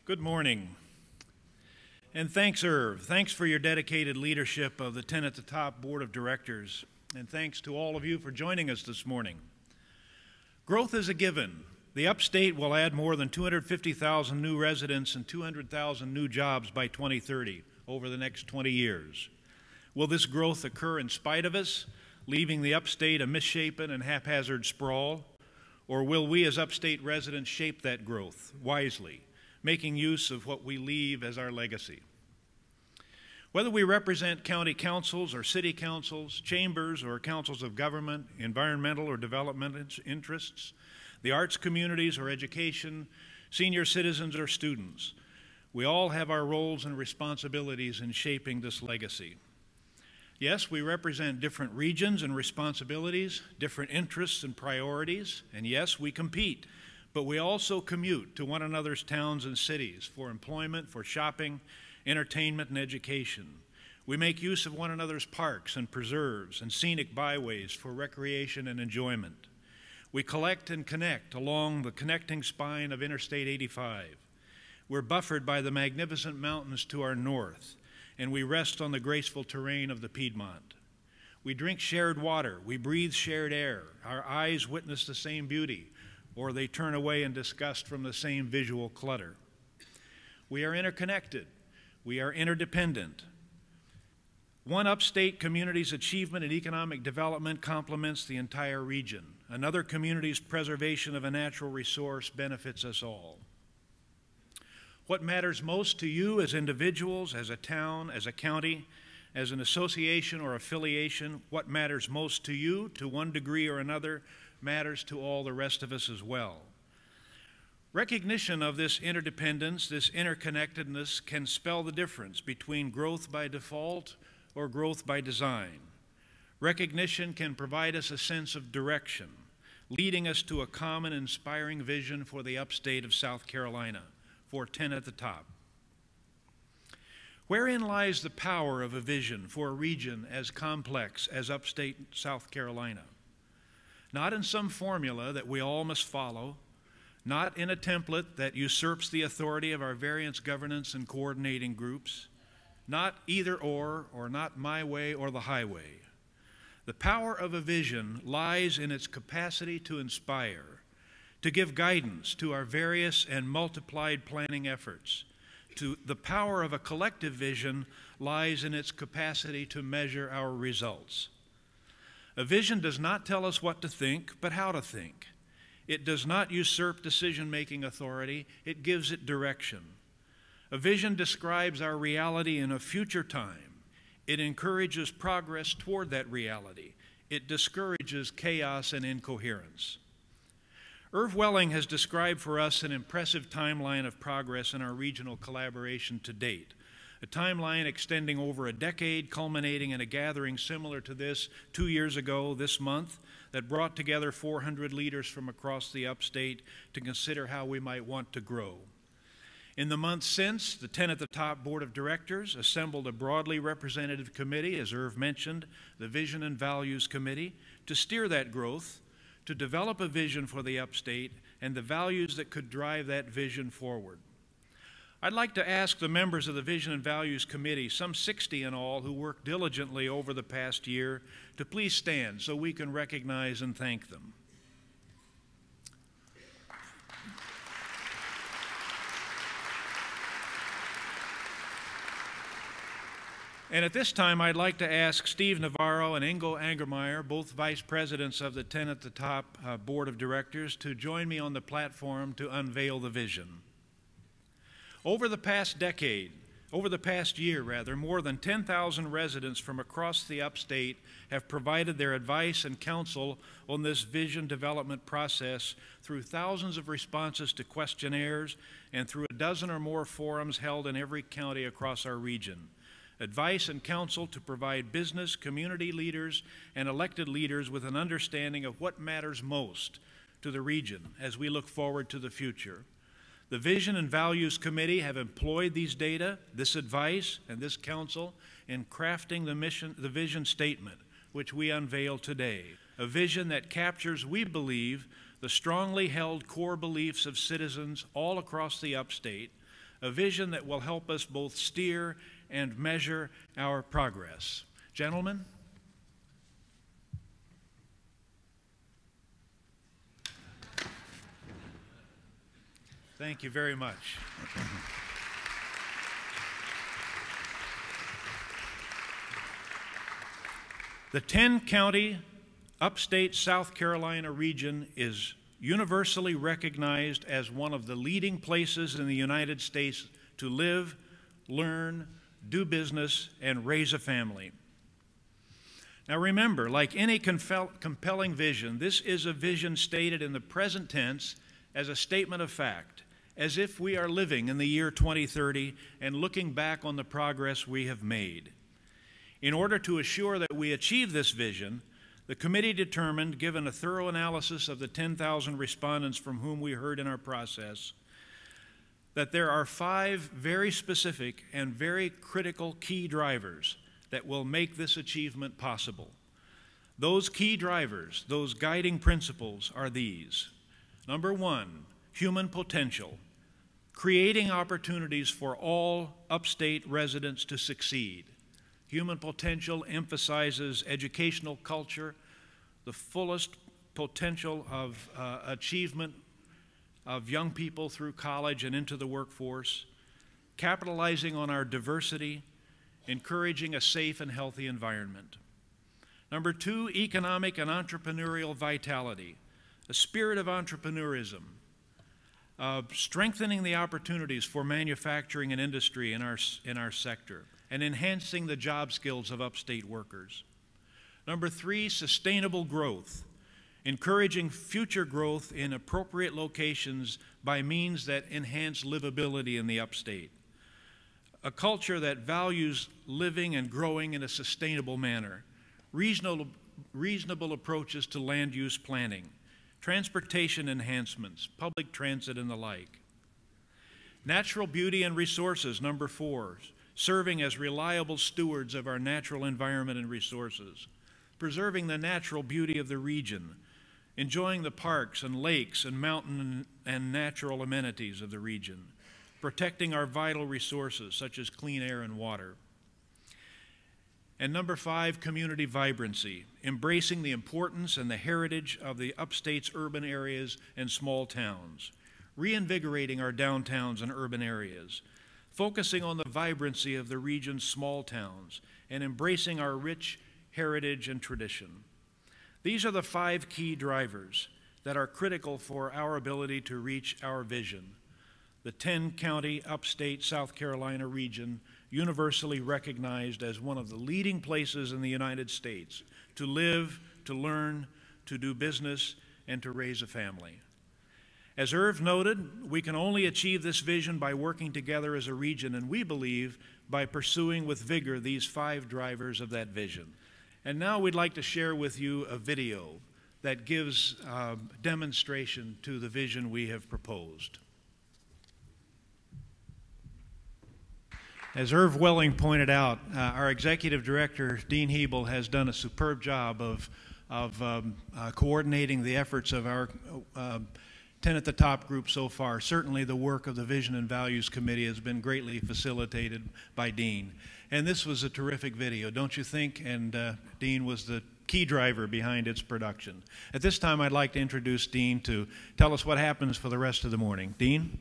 Good morning. And thanks, Irv. Thanks for your dedicated leadership of the 10 at the Top Board of Directors. And thanks to all of you for joining us this morning. Growth is a given. The Upstate will add more than 250,000 new residents and 200,000 new jobs by 2030 over the next 20 years. Will this growth occur in spite of us, leaving the Upstate a misshapen and haphazard sprawl? Or will we as Upstate residents shape that growth wisely, making use of what we leave as our legacy? Whether we represent county councils or city councils, chambers or councils of government, environmental or development interests, the arts communities or education, senior citizens or students, we all have our roles and responsibilities in shaping this legacy. Yes, we represent different regions and responsibilities, different interests and priorities, and yes, we compete, but we also commute to one another's towns and cities for employment, for shopping, entertainment, and education. We make use of one another's parks and preserves and scenic byways for recreation and enjoyment. We collect and connect along the connecting spine of Interstate 85. We're buffered by the magnificent mountains to our north, and we rest on the graceful terrain of the Piedmont. We drink shared water, we breathe shared air, our eyes witness the same beauty, or they turn away in disgust from the same visual clutter. We are interconnected, we are interdependent. One Upstate community's achievement in economic development complements the entire region. Another community's preservation of a natural resource benefits us all. What matters most to you as individuals, as a town, as a county, as an association or affiliation, what matters most to you, to one degree or another, matters to all the rest of us as well. Recognition of this interdependence, this interconnectedness, can spell the difference between growth by default or growth by design. Recognition can provide us a sense of direction, leading us to a common, inspiring vision for the Upstate of South Carolina, for 10 at the Top. Wherein lies the power of a vision for a region as complex as Upstate South Carolina? Not in some formula that we all must follow, not in a template that usurps the authority of our various governance and coordinating groups, not either or not my way or the highway. The power of a vision lies in its capacity to inspire, to give guidance to our various and multiplied planning efforts. The power of a collective vision lies in its capacity to measure our results. A vision does not tell us what to think, but how to think. It does not usurp decision-making authority, it gives it direction. A vision describes our reality in a future time. It encourages progress toward that reality. It discourages chaos and incoherence. Irv Welling has described for us an impressive timeline of progress in our regional collaboration to date, a timeline extending over a decade, culminating in a gathering similar to this 2 years ago this month that brought together 400 leaders from across the Upstate to consider how we might want to grow. In the months since, the 10 at the Top Board of Directors assembled a broadly representative committee, as Irv mentioned, the Vision and Values Committee, to steer that growth, to develop a vision for the Upstate and the values that could drive that vision forward. I'd like to ask the members of the Vision and Values Committee, some 60 in all, who worked diligently over the past year, to please stand so we can recognize and thank them. And at this time, I'd like to ask Steve Navarro and Ingo Angermeyer, both vice presidents of the 10 at the Top Board of Directors, to join me on the platform to unveil the vision. Over the past year, more than 10,000 residents from across the Upstate have provided their advice and counsel on this vision development process through thousands of responses to questionnaires and through a dozen or more forums held in every county across our region. Advice and counsel to provide business, community leaders, and elected leaders with an understanding of what matters most to the region as we look forward to the future. The Vision and Values Committee have employed these data, this advice, and this counsel in crafting the vision statement, which we unveil today. A vision that captures, we believe, the strongly held core beliefs of citizens all across the Upstate, a vision that will help us both steer and measure our progress. Gentlemen? Thank you very much. The 10-county Upstate South Carolina region is universally recognized as one of the leading places in the United States to live, learn, do business, and raise a family. Now remember, like any compelling vision, this is a vision stated in the present tense as a statement of fact, as if we are living in the year 2030 and looking back on the progress we have made. In order to assure that we achieve this vision, the committee determined, given a thorough analysis of the 10,000 respondents from whom we heard in our process, that there are 5 very specific and very critical key drivers that will make this achievement possible. Those key drivers, those guiding principles are these. Number 1, human potential, creating opportunities for all Upstate residents to succeed. Human potential emphasizes educational culture, the fullest potential of achievement of young people through college and into the workforce, capitalizing on our diversity, encouraging a safe and healthy environment. Number 2, economic and entrepreneurial vitality, a spirit of entrepreneurism, strengthening the opportunities for manufacturing and industry in our sector, and enhancing the job skills of Upstate workers. Number 3, sustainable growth, encouraging future growth in appropriate locations by means that enhance livability in the Upstate. A culture that values living and growing in a sustainable manner, reasonable approaches to land use planning, transportation enhancements, public transit, and the like. Natural beauty and resources, number 4, serving as reliable stewards of our natural environment and resources, preserving the natural beauty of the region, enjoying the parks and lakes and mountain and natural amenities of the region, protecting our vital resources such as clean air and water. And number 5, community vibrancy, embracing the importance and the heritage of the Upstate's urban areas and small towns, reinvigorating our downtowns and urban areas, focusing on the vibrancy of the region's small towns, and embracing our rich heritage and tradition. These are the 5 key drivers that are critical for our ability to reach our vision. The 10-county Upstate South Carolina region, universally recognized as one of the leading places in the United States to live, to learn, to do business, and to raise a family. As Irv noted, we can only achieve this vision by working together as a region, and we believe by pursuing with vigor these 5 drivers of that vision. And now we'd like to share with you a video that gives demonstration to the vision we have proposed. As Irv Welling pointed out, our executive director, Dean Hebel, has done a superb job of coordinating the efforts of our 10 at the Top group so far. Certainly the work of the Vision and Values Committee has been greatly facilitated by Dean. And this was a terrific video, don't you think? And Dean was the key driver behind its production. At this time, I'd like to introduce Dean to tell us what happens for the rest of the morning. Dean?